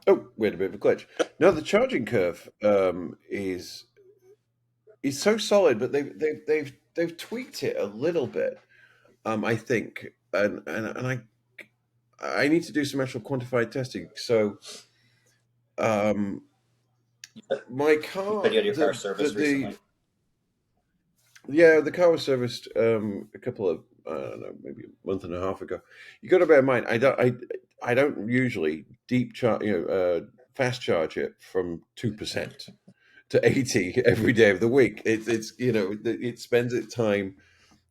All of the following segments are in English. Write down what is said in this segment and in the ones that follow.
Oh, we had a bit of a glitch. No, the charging curve is so solid, but they've tweaked it a little bit. I think, and I need to do some actual quantified testing. So, um, my You car, said you had your car serviced recently. yeah, the car was serviced a couple of I don't know, maybe a month and a half ago. You got to bear in mind, I don't usually deep charge, fast charge it from 2% to 80 every day of the week. It's it spends its time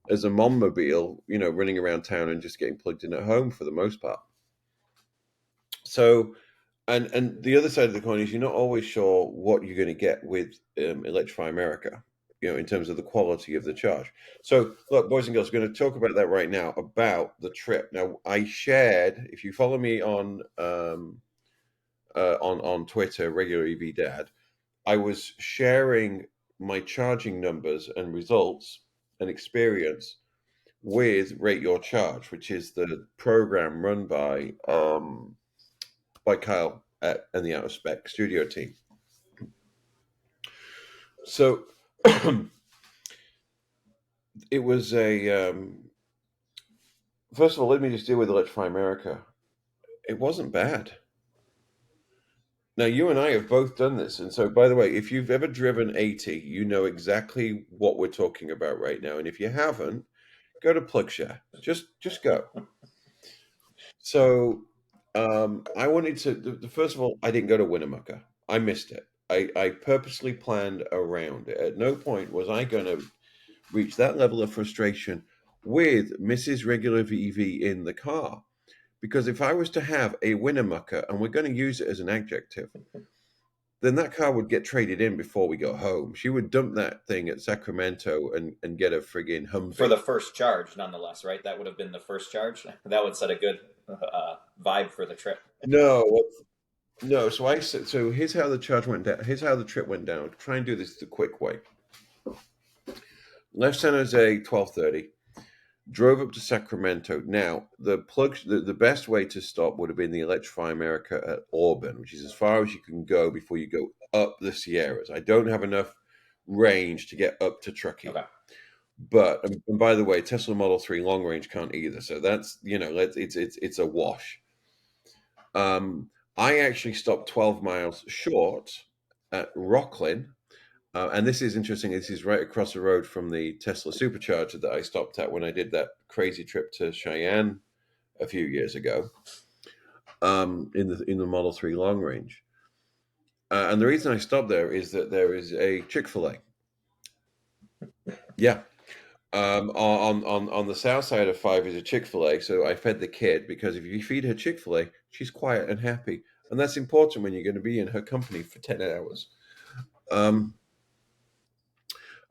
as a mobile, running around town and just getting plugged in at home for the most part. So, and the other side of the coin is you're not always sure what you're going to get with Electrify America, in terms of the quality of the charge. So, look, boys and girls, we're going to talk about that right now about the trip. Now, I shared, if you follow me on Twitter, regular EV Dad, I was sharing my charging numbers and results and experience with Rate Your Charge, which is the program run by Kyle and the Out of Spec studio team. So it was first of all, let me just deal with Electrify America. It wasn't bad. Now, you and I have both done this. And so, by the way, if you've ever driven 80, you know exactly what we're talking about right now. And if you haven't, go to PlugShare. Just go. So I wanted to, first of all, I didn't go to Winnemucca. I missed it. I purposely planned around it. At no point was I going to reach that level of frustration with Mrs. Regular VV in the car. Because if I was to have a Winnemucca, and we're going to use it as an adjective, then that car would get traded in before we go home. She would dump that thing at Sacramento and get a friggin' For Humvee. the first charge, nonetheless, right? That would have been the first charge. That would set a good vibe for the trip. No, no. So here's how the charge went down. Here's how the trip went down. Try and do this the quick way. Left San Jose 12:30. Drove up to Sacramento. Now the best way to stop would have been the Electrify America at Auburn, which is as far as you can go before you go up the Sierras. I don't have enough range to get up to Truckee. Okay. But and by the way, Tesla Model 3 long range can't either. So that's it's a wash. I actually stopped 12 miles short at Rocklin. And this is interesting. This is right across the road from the Tesla supercharger that I stopped at when I did that crazy trip to Cheyenne a few years ago, in the Model 3 long range. And the reason I stopped there is that there is a Chick-fil-A. Yeah. On the south side of 5 is a Chick-fil-A. So I fed the kid, because if you feed her Chick-fil-A, she's quiet and happy. And that's important when you're going to be in her company for 10 hours. Um,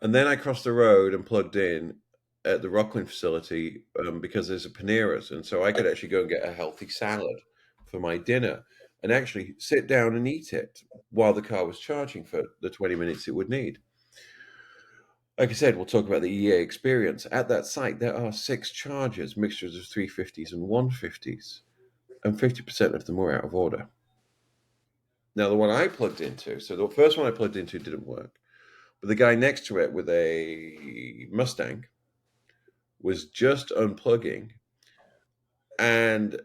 And then I crossed the road and plugged in at the Rockland facility, because there's a Panera's, and so I could actually go and get a healthy salad for my dinner and actually sit down and eat it while the car was charging for the 20 minutes it would need. Like I said, we'll talk about the EA experience. At that site, there are 6 chargers, mixtures of 350s and 150s, and 50% of them were out of order. Now, the one I plugged into, so the first one I plugged into didn't work, but the guy next to it with a Mustang was just unplugging, and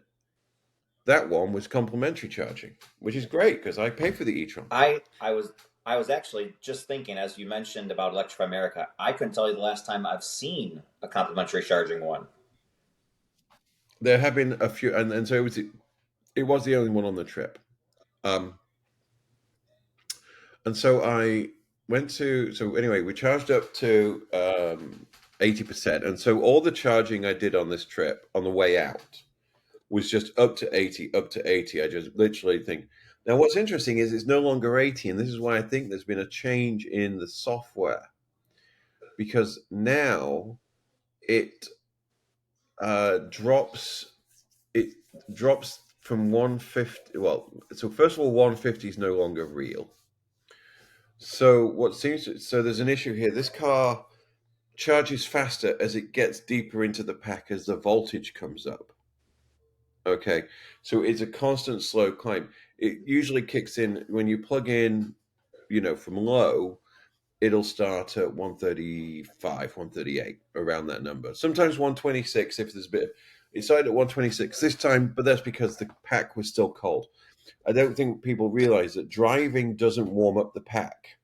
that one was complimentary charging, which is great because I pay for the e-tron. I was actually just thinking, as you mentioned about Electrify America, I couldn't tell you the last time I've seen a complimentary charging one. There have been a few, and so it was the only one on the trip. Um, and so I went to so anyway, we charged up to 80%, and so all the charging I did on this trip on the way out was just up to 80, up to 80. I just literally think. Now, what's interesting is it's no longer 80, and this is why I think there's been a change in the software, because now it drops it drops from 150. Well, so first of all, 150 is no longer real. So so there's an issue here. This car charges faster as it gets deeper into the pack as the voltage comes up. Okay, so it's a constant slow climb. It usually kicks in when you plug in, from low. It'll start at 135, 138, around that number. Sometimes 126 if there's a bit. It started at 126 this time, but that's because the pack was still cold. I don't think people realize that driving doesn't warm up the pack.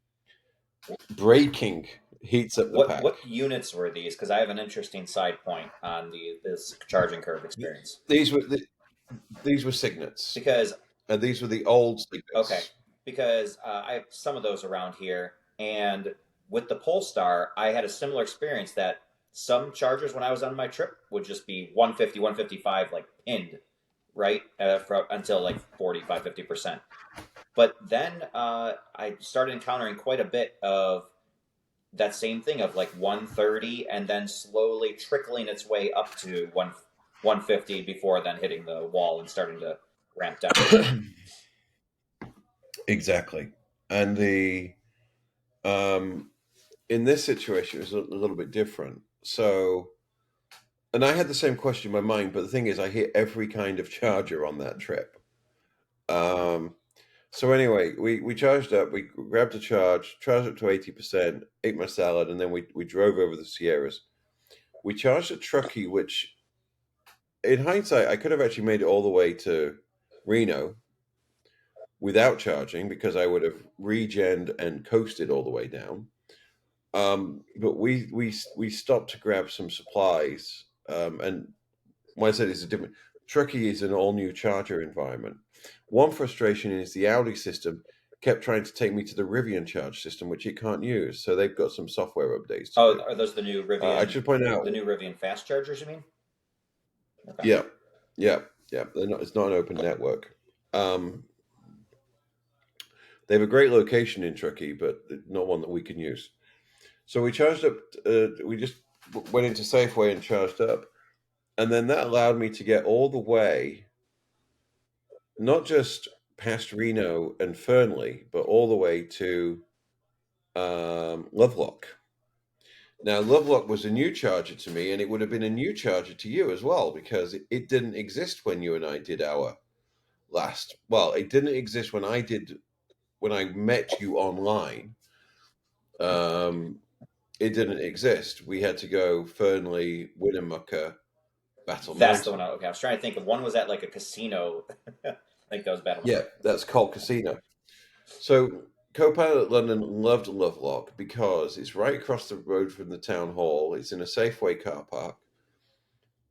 Braking heats up the What pack. units were these? Because I have an interesting side point on this charging curve experience. These were these were signets. Because These were the old okay, signets. because I have some of those around here, and with the Polestar, I had a similar experience that some chargers when I was on my trip would just be 150, 155, like pinned, right, until like 45, 50%. But then I started encountering quite a bit of that same thing of like 130 and then slowly trickling its way up to 150 before then hitting the wall and starting to ramp down. Exactly. And the um in this situation it was a little bit different. So, and I had the same question in my mind, but the thing is I hit every kind of charger on that trip. Um so anyway, we charged up, we grabbed a charged up to 80%, ate my salad, and then we drove over the Sierras. We charged a truckie, which in hindsight I could have actually made it all the way to Reno without charging because I would have regened and coasted all the way down. But we stopped to grab some supplies, and when I said it's a different, Truckee is an all new charger environment. One frustration is the Audi system kept trying to take me to the Rivian charge system, which it can't use. So they've got some software updates to Oh, do. are those the new I Rivian, should point out, the new Rivian fast chargers? You mean? Okay. yeah, yeah, yeah. They're not. It's not an open network. Um, they have a great location in Truckee, but not one that we can use. So we charged up. We just went into Safeway and charged up, and then that allowed me to get all the way, not just past Reno and Fernley, but all the way to Lovelock. Now, Lovelock was a new charger to me, and it would have been a new charger to you as well because it didn't exist when you and I did our last. Well, it didn't exist when I met you online. Um, it didn't exist. We had to go Fernley, Winnemucca, Battle That's the one. Mountain. Okay, I was trying to think of one was at like a casino. I think that was Battle. Yeah, that's Colt Casino. So Copilot London loved Lovelock because it's right across the road from the town hall. It's in a Safeway car park,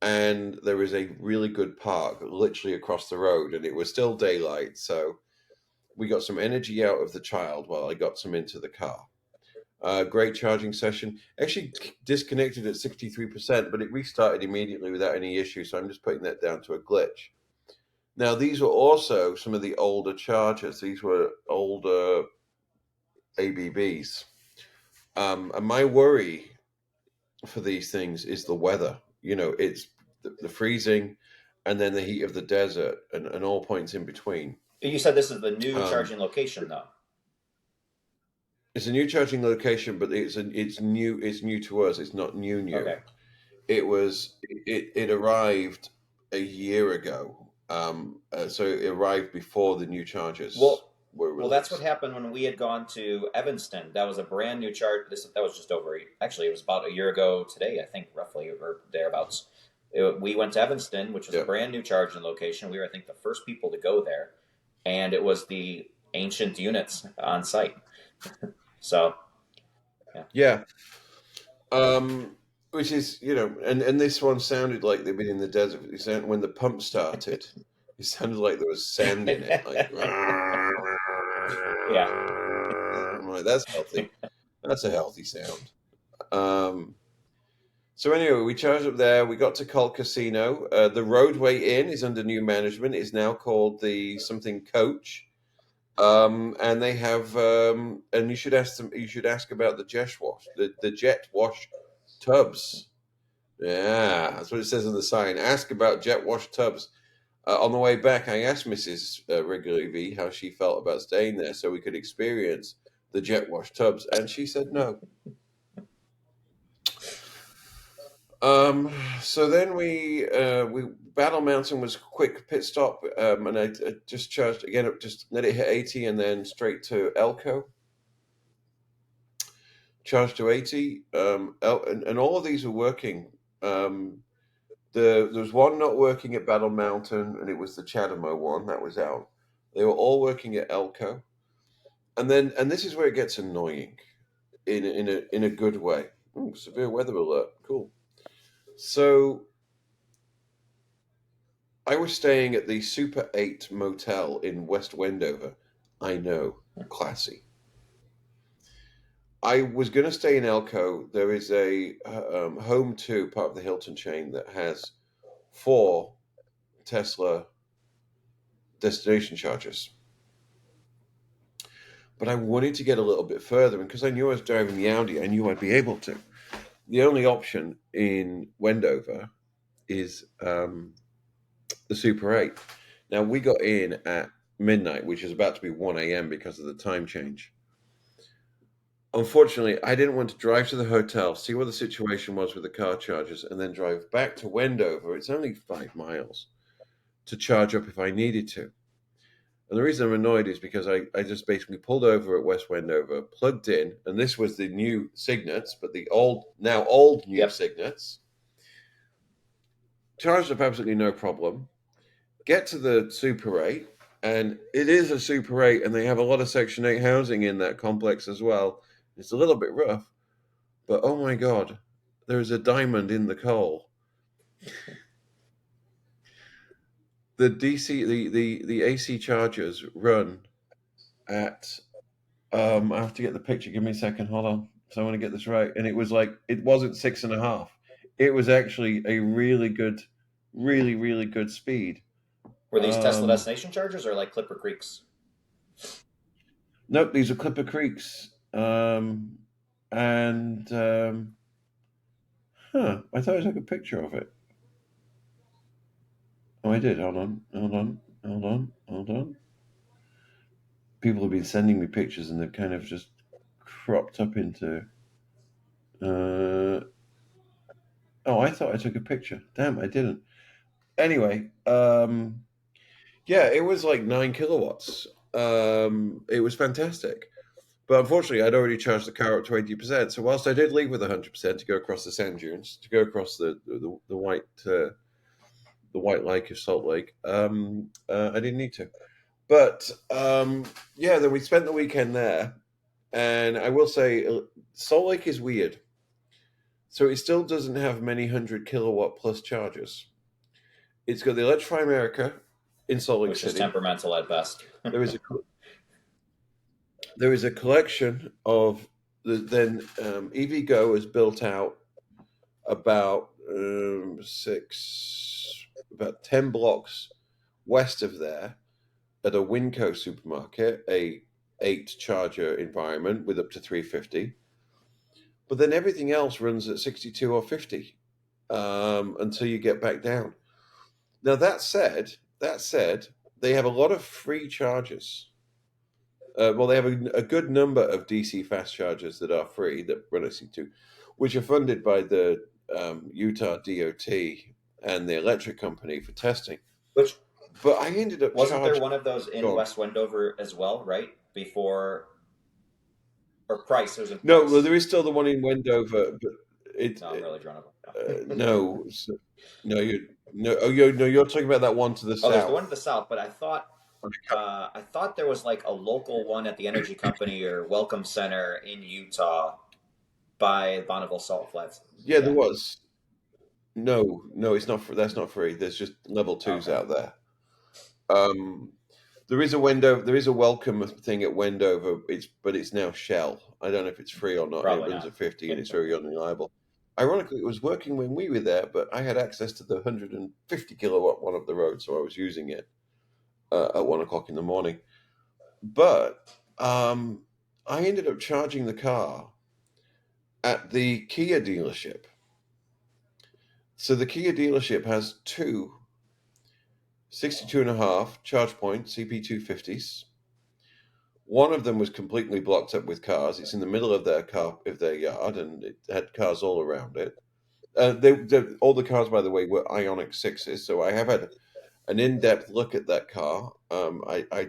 and there is a really good park literally across the road. And it was still daylight, so we got some energy out of the child while I got some into the car. Great charging session. Actually disconnected at 63%, but it restarted immediately without any issue. So I'm just putting that down to a glitch. Now, these were also some of the older chargers. These were older ABBs. And my worry for these things is the weather. It's the freezing and then the heat of the desert and all points in between. You said this is the new Um, charging location, though. it's a new charging location, but it's new. It's new to us. It's not new. Okay. It arrived a year ago. So it arrived before the new chargers Well, were well, that's what released. happened when we had gone to Evanston. That was a brand new charge. That was just over. Actually, it was about a year ago today, I think, roughly or thereabouts. We went to Evanston, which was a Yeah. brand new charging location. We were, I think, the first people to go there, and it was the ancient units on site. So, yeah. Yeah. Which is, and this one sounded like they'd been in the desert. It sounded, when the pump started, it sounded like there was sand in it, like, Yeah. I'm like, that's healthy. That's a healthy sound. Um, so anyway, we charged up there. We got to Colt Casino. The Roadway Inn is under new management. It's now called the something Coach. And they have, and you should ask them. You should ask about the jet wash tubs. Yeah, that's what it says on the sign. Ask about jet wash tubs. On the way back, I asked Mrs. Regular V how she felt about staying there so we could experience the jet wash tubs, and she said no. So then we Battle Mountain was a quick pit stop, and I just charged again. Just let it hit 80, and then straight to Elko. Charged to 80, and all of these were working. Um, there was one not working at Battle Mountain, and it was the Chadamo one that was out. They were all working at Elko, and this is where it gets annoying in a good way. Ooh, severe weather alert. Cool. So I was staying at the Super 8 Motel in West Wendover. I know, classy. I was going to stay in Elko. There is a Home 2, part of the Hilton chain, that has 4 Tesla destination chargers. But I wanted to get a little bit further, and because I knew I was driving the Audi, I knew I'd be able to. The only option in Wendover is the Super 8. Now, we got in at midnight, which is about to be 1 a.m. because of the time change. Unfortunately, I didn't want to drive to the hotel, see what the situation was with the car chargers, and then drive back to Wendover. It's only 5 miles to charge up if I needed to. And the reason I'm annoyed is because I just basically pulled over at West Wendover, plugged in, and this was the new Signets, but the now old new Yep. Signets. Charged up absolutely no problem. Get to the Super 8, and it is a Super 8, and they have a lot of Section 8 housing in that complex as well. It's a little bit rough, but oh my God, there's a diamond in the coal. The DC, the AC chargers run at, I have to get the picture. Give me a second. Hold on. So I want to get this right. And it was like, it wasn't 6.5. It was actually a really good, really, really good speed. Were these Tesla Um, destination chargers or like Clipper Creeks? nope, these are Clipper Creeks. And I thought I took a picture of it. Oh, I did. Hold on, hold on, hold on, hold on. People have been sending me pictures, and they've kind of just cropped up into. Uh, oh, I thought I took a picture. Damn, I didn't. Anyway, yeah, it was like 9 kilowatts. It was fantastic. But unfortunately, I'd already charged the car up to 80%. So whilst I did leave with 100% to go across the sand dunes, to go across the white lake of Salt Lake, I didn't need to. But yeah, then we spent the weekend there, and I will say, Salt Lake is weird. So it still doesn't have many 100 kilowatt plus chargers. It's got the Electrify America in Salt Lake Which is City. temperamental at best. There is a there is a collection of then EVgo has built out about about 10 blocks west of there at a Winco supermarket, a 8 charger environment with up to 350. But then everything else runs at 62 or 50 until you get back down. Now that said, they have a lot of free chargers. Well, they have a good number of DC fast chargers that are free that run at 62, which are funded by the Utah DOT and the electric company for testing. Which But I ended up wasn't there charging. one of those in Gone. West Wendover as well, right? Before or Price? It was in No, well, Price. there is still the one in Wendover, but No, I'm really drawn up. no, no, you're talking about that one to the Oh, there's the one to south. the south, but I thought there was like a local one at the Energy Company or Welcome Center in Utah by Bonneville Salt Flats. Yeah, there Yeah. was. No, no, it's not. That's not free. There's just level twos Okay. out there. Um, there is a window. There is a welcome thing at Wendover. But it's now Shell. I don't know if it's free or not. It Probably runs not. at 50 and it's very unreliable. Ironically, it was working when we were there, but I had access to the 150 kilowatt one up the road, so I was using it at 1 o'clock in the morning. But I ended up charging the car at the Kia dealership. So the Kia dealership has two 62.5 charge point CP250s. One of them was completely blocked up with cars. It's in the middle of their yard, and it had cars all around it. all the cars, by the way, were Ionic 6s, so I have had an in-depth look at that car. I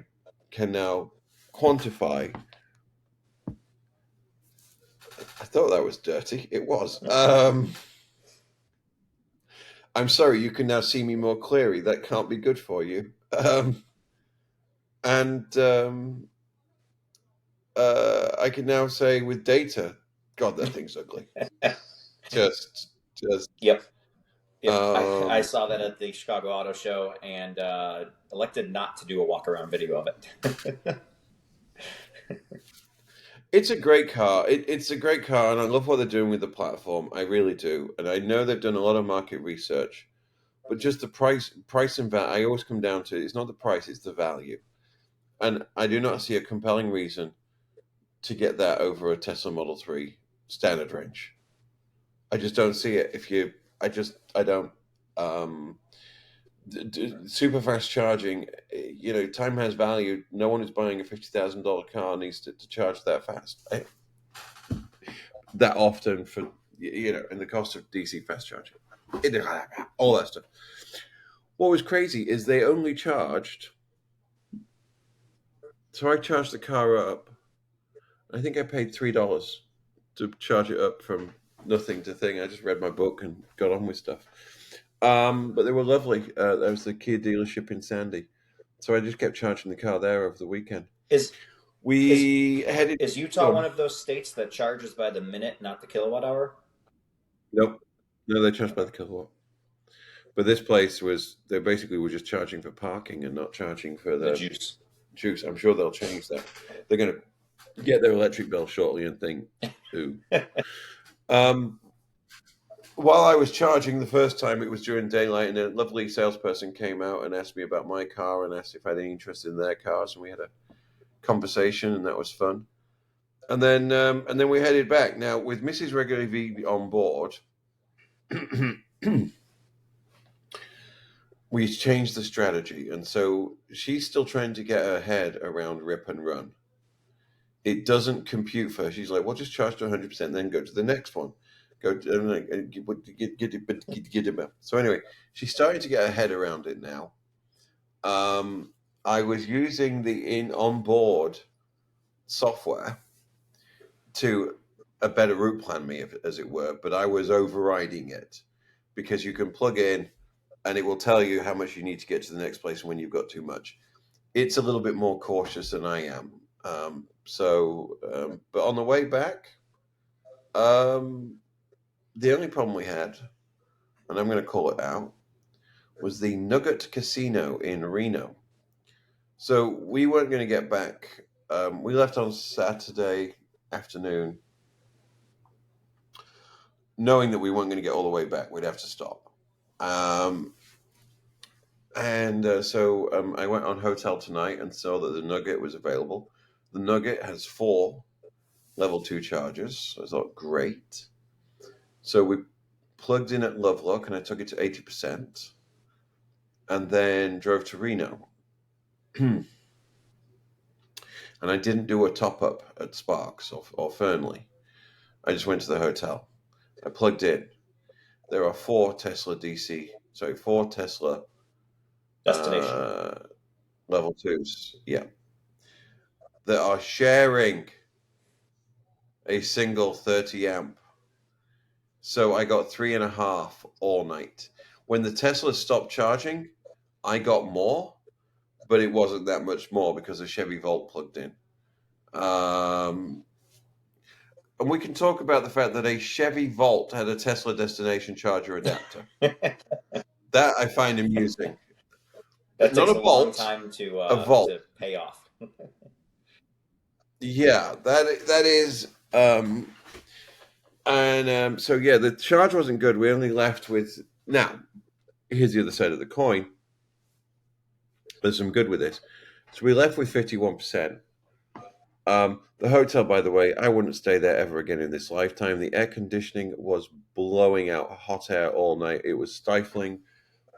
can now quantify. I thought that was dirty. It was. I'm sorry, you can now see me more clearly. That can't be good for you. And I can now say with data, God, that thing's ugly. Just. Yep. Yep, I Um, saw that at the Chicago Auto Show and elected not to do a walk around video of it. it's a great car. It's a great car, and I love what they're doing with the platform. I really do, and I know they've done a lot of market research. But just the price and value. I always come down to it's not the price, it's the value, and I do not see a compelling reason to get that over a Tesla Model 3 standard range. I just don't see it. I don't. Um, Super fast charging, time has value. No one who's buying a $50,000 car needs to charge that fast, that often for and the cost of DC fast charging, all that stuff. What was crazy is they only charged. So I charged the car up. I think I paid $3 to charge it up from nothing to thing. I just read my book and got on with stuff. But they were lovely. There was the Kia dealership in Sandy, so I just kept charging the car there over the weekend. is is We headed. is Utah one Oh, of those states that charges by the minute, not the kilowatt hour? nope, no, they charged by the kilowatt. But this place they basically were just charging for parking and not charging for The the juice. juice. I'm sure they'll change that. They're going to get their electric bill shortly and think, ooh. Um, while I was charging the first time, it was during daylight, and a lovely salesperson came out and asked me about my car and asked if I had any interest in their cars, and we had a conversation, and that was fun. And then we headed back. Now with Mrs. Regular V on board, we changed the strategy, and so she's still trying to get her head around rip and run. It doesn't compute for her. She's like, "Well, just charge to 100%, then go to the next one." Go to get it. So anyway, she's starting to get her head around it now. I was using the in on board software to a better route plan me, as it were, but I was overriding it because you can plug in and it will tell you how much you need to get to the next place when you've got too much. It's a little bit more cautious than I am. But on the way back, um, the only problem we had, and I'm going to call it out, was the Nugget Casino in Reno. So we weren't going to get back. We left on Saturday afternoon, knowing that we weren't going to get all the way back. We'd have to stop. And so I went on Hotel Tonight and saw that the Nugget was available. The Nugget has 4 level 2 chargers. So I thought, great. So we plugged in at Lovelock and I took it to 80% and then drove to Reno. And I didn't do a top up at Sparks or Fernley. I just went to the hotel. I plugged in. There are 4 Tesla 4 Tesla Destination. uh, level 2s. Yeah. That are sharing a single 30 amp. So I got 3.5 all night. When the Tesla stopped charging, I got more, but it wasn't that much more because the Chevy Volt plugged in. And we can talk about the fact that a Chevy Volt had a Tesla destination charger adapter. That I find amusing. That Not takes a a long Bolt, time a Volt. to pay off. Yeah, that is. So yeah, the charge wasn't good. We only left with. Now, here's the other side of the coin. There's some good with this. So we left with 51%. The hotel, by the way, I wouldn't stay there ever again in this lifetime. The air conditioning was blowing out hot air all night. It was stifling.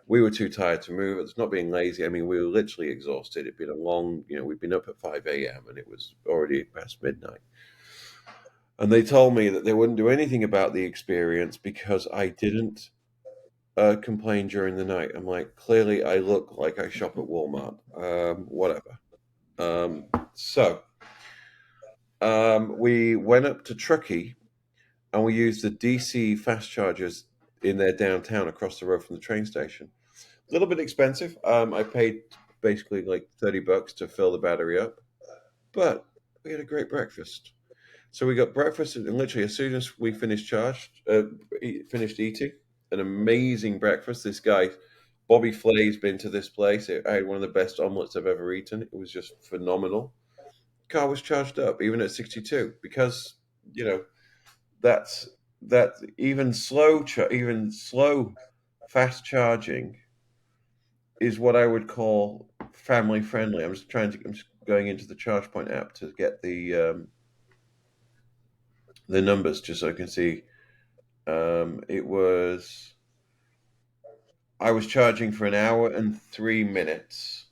We were too tired to move. It's not being lazy. I mean, we were literally exhausted. We'd been up at 5 a.m. and it was already past midnight. And they told me that they wouldn't do anything about the experience because I didn't complain during the night. I'm like, clearly, I look like I shop at Walmart. Whatever. Um, so we went up to Truckee and we used the DC fast chargers in their downtown across the road from the train station. A little bit expensive. I paid basically like $30 to fill the battery up, but we had a great breakfast. So we got breakfast, and literally as soon as we finished eating, an amazing breakfast. This guy, Bobby Flay's been to this place. I had one of the best omelets I've ever eaten. It was just phenomenal. Car was charged up even at 62 because you know that's that even slow fast charging is what I would call family friendly. I'm just going into the ChargePoint app to get the numbers just so I can see. It was I was charging for an hour and 3 minutes.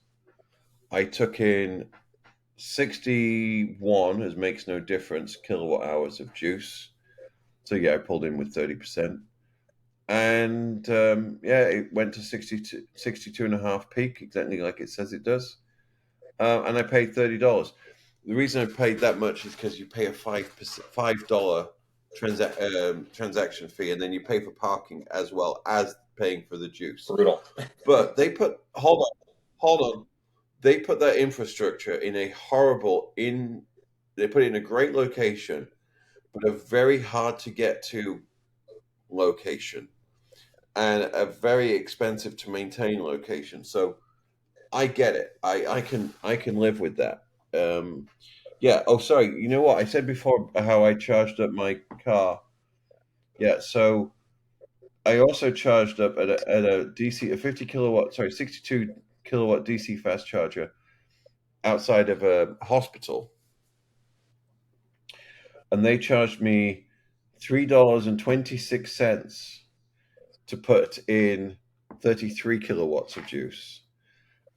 I took in 61, as makes no difference, kilowatt hours of juice. So yeah, I pulled in with 30%. And yeah, it went to 62 and a half peak, exactly like it says it does. And I paid $30. The reason I paid that much is because you pay a $5 transaction fee, and then you pay for parking as well as paying for the juice. Brutal. But they put hold on, they put that infrastructure in a horrible in. They put it in a great location, but a very hard to get to location, and a very expensive to maintain location. So I get it. I can live with that. Um, yeah. Oh, sorry. You know what I said before? How I charged up my car. Yeah. So I also charged up at a DC, a 50 kilowatt, sorry, 62 kilowatt DC fast charger outside of a hospital, and they charged me $3.26 to put in 33 kilowatts of juice.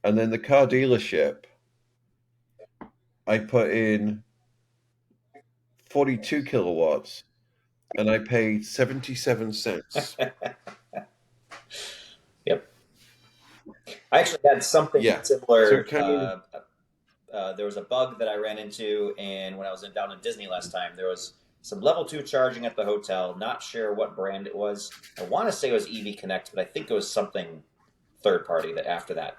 And then the car dealership, I put in 42 kilowatts and I paid 77 cents. Yep. I actually had something Yeah. So similar. it kind of, There was a bug that I ran into, and when I was down in Disney last time, there was some level two charging at the hotel. Not sure what brand it was. I want to say it was EV Connect, but I think it was something third party that after that.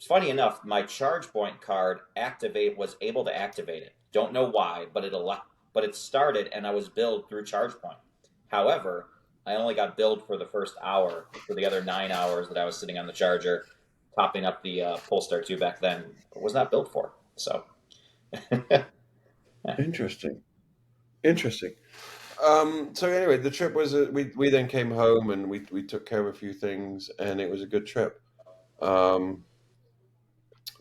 Funny enough, my ChargePoint card activate was able to activate it. Don't know why, but it started, and I was billed through ChargePoint. However, I only got billed for the first hour. For the other 9 hours that I was sitting on the charger, topping up the Polestar 2 back then, was not billed for. So, yeah. interesting. Interesting. So anyway, the trip was we then came home and we took care of a few things and it was a good trip. Um,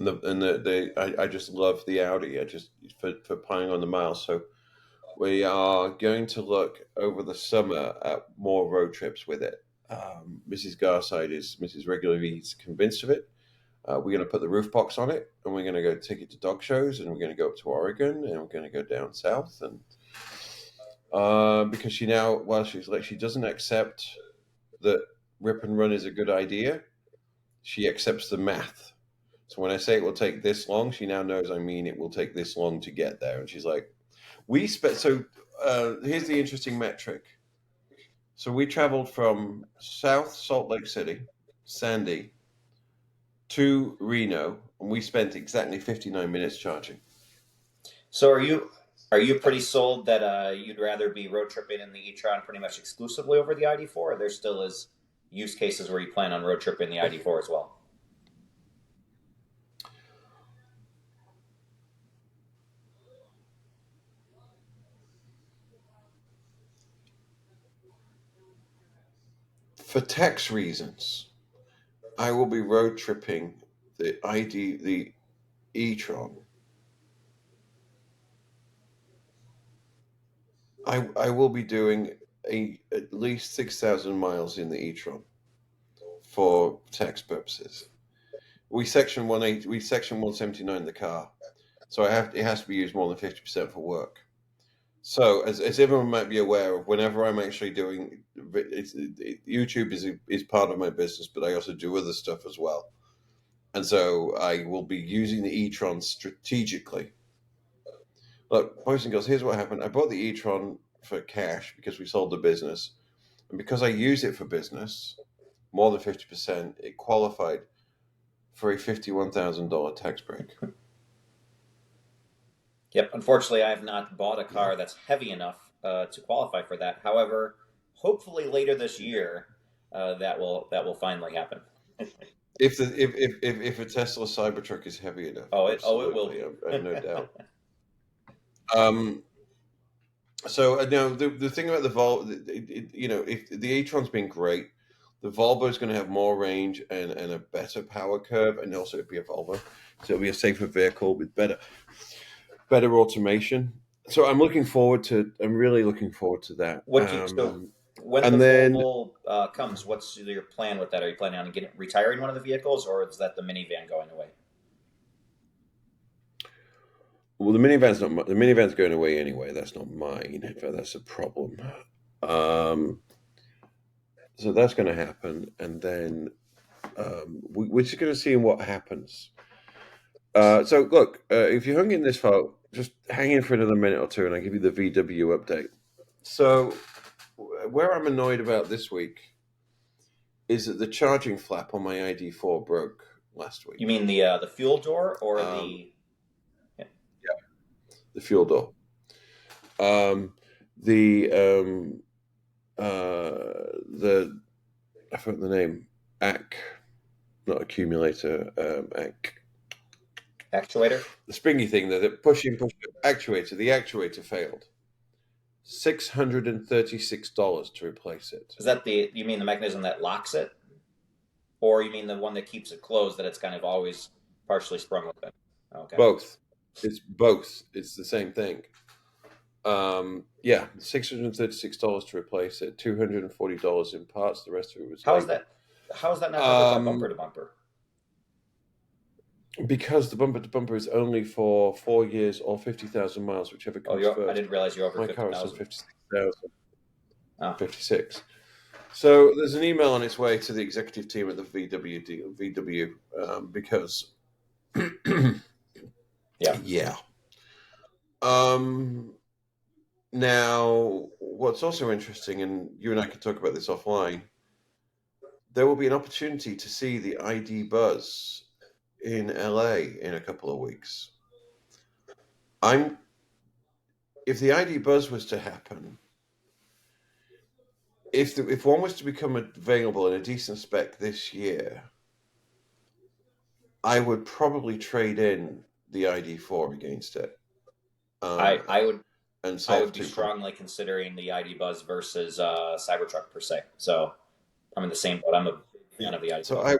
I just love the Audi. I just for piling on the miles. So we are going to look over the summer at more road trips with it. Mrs. Garside is Mrs. Regularly is convinced of it. We're going to put the roof box on it, and we're going to go take it to dog shows, and we're going to go up to Oregon, and we're going to go down south, and because she now, well, she's like she doesn't accept that rip and run is a good idea. She accepts the math. So when I say it will take this long, she now knows I mean it will take this long to get there, and she's like, we spent. So here's the interesting metric. So we traveled from South Salt Lake City, Sandy, to Reno, and we spent exactly 59 minutes charging. So are you pretty sold that you'd rather be road tripping in the e-tron pretty much exclusively over the ID4, or there still is use cases where you plan on road tripping the ID4 as well? For tax reasons, I will be road tripping the e-tron. I will be doing at least 6,000 miles in the e-tron for tax purposes. We section 179 the car, so it has to be used more than 50% for work. So, as everyone might be aware of, whenever I'm actually doing YouTube is part of my business, but I also do other stuff as well. And so I will be using the e-tron strategically. Look, boys and girls, here's what happened. I bought the e-tron for cash because we sold the business. And because I use it for business, more than 50%, it qualified for a $51,000 tax break. Yep. Unfortunately, I have not bought a Yeah. car that's heavy enough to qualify for that. However, hopefully later this year, that will finally happen. If a Tesla Cybertruck is heavy enough, It will absolutely, be. I have no doubt. Um, so no, the thing about the Volvo, if the e-tron's been great, the Volvo is going to have more range and a better power curve, and also it'll be a Volvo, so it'll be a safer vehicle with better automation. So I'm really looking forward to that. So when the And then Volvo comes, what's your plan with that? Are you planning on retiring one of the vehicles, or is that the minivan going away? well, the minivan's going away anyway. That's not mine. In fact, that's a problem. Um, so that's going to happen, and then we're just going to see what happens. So look, if you hung in this far, just hang in for another minute or two, and I'll give you the VW update. So where I'm annoyed about this week is that the charging flap on my ID4 broke last You week. mean the fuel door or Um, the? Yeah. the fuel door. The the I forgot the name. AC, not accumulator. AC. Actuator? The springy thing that push actuator. The actuator failed. $636 to replace it. Is that you mean the mechanism that locks it, or you mean the one that keeps it closed that it's kind of always partially sprung open? Okay. Both. It's both. It's the same thing. Yeah, $636 to replace it. $240 in parts. The rest of it was How is labor. that? How is that not covered by bumper Um, to bumper? because the bumper to bumper is only for 4 years or 50,000 miles, whichever Oh, comes I first. didn't realize you're over My fifty car is on thousand. 56,000, Oh, 56. So there's an email on its way to the executive team at the VW, because yeah. yeah. Um, Now, what's also interesting, and you and I can talk about this offline, there will be an opportunity to see the ID Buzz in LA in a couple of weeks. I'm If the ID Buzz was to happen, if one was to become available in a decent spec this year, I would probably trade in the ID4 against it, I um, I would and I sell would for be 2. strongly considering the ID Buzz versus Cybertruck per se. So I'm in the same boat. I'm a big fan of the ID So Buzz.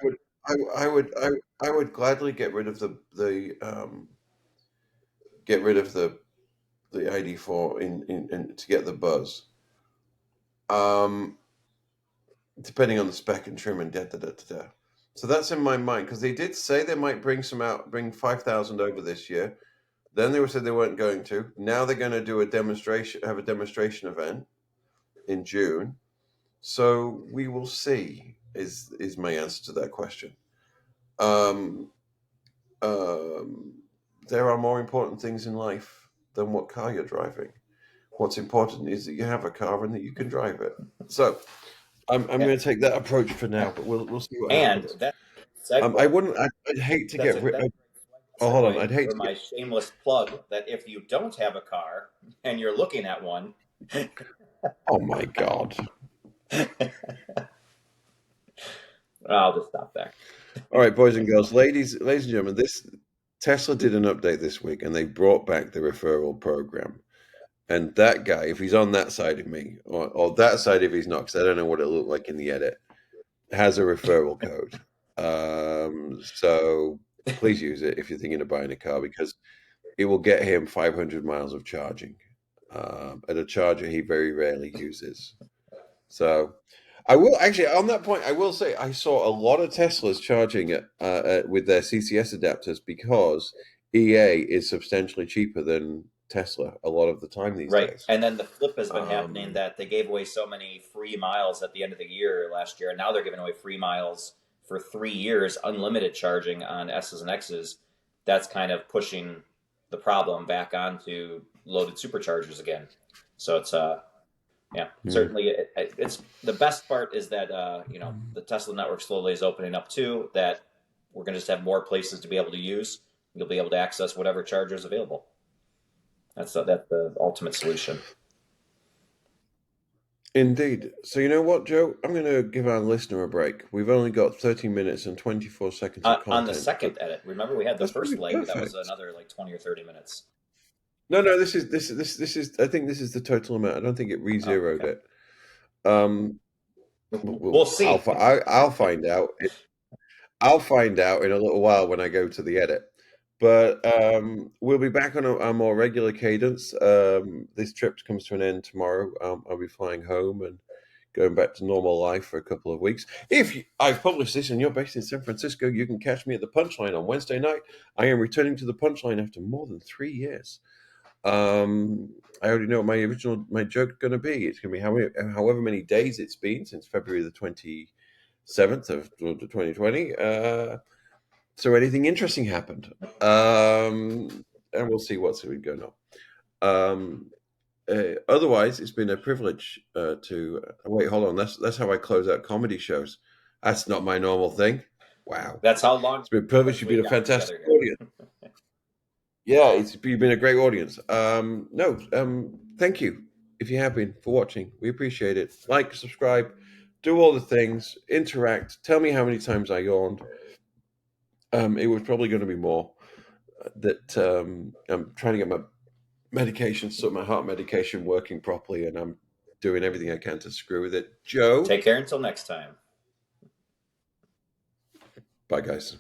I would gladly get rid of get rid of the ID4 in to get the Buzz. Um, Depending on the spec and trim and da da da da da. So that's in my mind because they did say they might bring 5,000 over this year. Then they said they weren't going to. Now they're going to do have a demonstration event in June. So we will see. Is my answer to that question. Um, um, there are more important things in life than what car you're driving. What's important is that you have a car and that you can drive it. So I'm Yeah. going to take that approach for now, but we'll see what And happens. that segue. I wouldn't. I'd hate to get rid. That's a Oh, hold on. segue I'd hate for to get. my shameless plug that if you don't have a car and you're looking at one, Oh my god! I'll just stop there. All right, boys and girls, ladies and gentlemen, this Tesla did an update this week, and they brought back the referral program. And that guy, if he's on that side of me, or that side if he's not, because I don't know what it looked like in the edit, has a referral code. So please use it if you're thinking of buying a car because it will get him 500 miles of charging at a charger he very rarely uses. So I will actually, on that point, I will say I saw a lot of Teslas charging with their CCS adapters because EA is substantially cheaper than Tesla a lot of the time these Right. days. And then the flip has been happening Um, that they gave away so many free miles at the end of the year last year, and now they're giving away free miles for 3 years, unlimited charging on S's and X's. That's kind of pushing the problem back onto loaded superchargers again. So it's yeah, hmm. certainly it's the best part is that the Tesla network slowly is opening up too. That we're going to just have more places to be able to use. You'll be able to access whatever charger is available. That's the ultimate solution. Indeed. So you know what, Joe? I'm going to give our listener a break. We've only got 30 minutes and 24 seconds of On the content, but second edit, remember we had the that's first probably leg that was perfect. another like 20 or 30 minutes. No, no, this is. I think this is the total amount. I don't think it Oh, re-zeroed okay. it. Um, We'll see. I'll find out. I'll find out in a little while when I go to the edit. But we'll be back on a more regular cadence. This trip comes to an end tomorrow. I'll be flying home and going back to normal life for a couple of weeks. I've published this and you're based in San Francisco, you can catch me at the Punchline on Wednesday night. I am returning to the Punchline after more than 3 years. I already know what my joke going to be. It's going to be however many days it's been since February the 27th of 2020. So anything interesting happened, and we'll see what's going on. Um, Otherwise, it's been a privilege to wait. Hold on, that's how I close out comedy shows. That's not my normal thing. Wow, That's how long it's been a privilege. You've been we've a gotten fantastic together here. audience. Yeah, you've been a great audience. No, thank you if you have been for watching. We appreciate it. Like, subscribe, do all the things, interact. Tell me how many times I yawned. It was probably going to be more. That I'm trying to get my medication, so my heart medication working properly, and I'm doing everything I can to screw with it. Joe, Take care until next time. bye guys.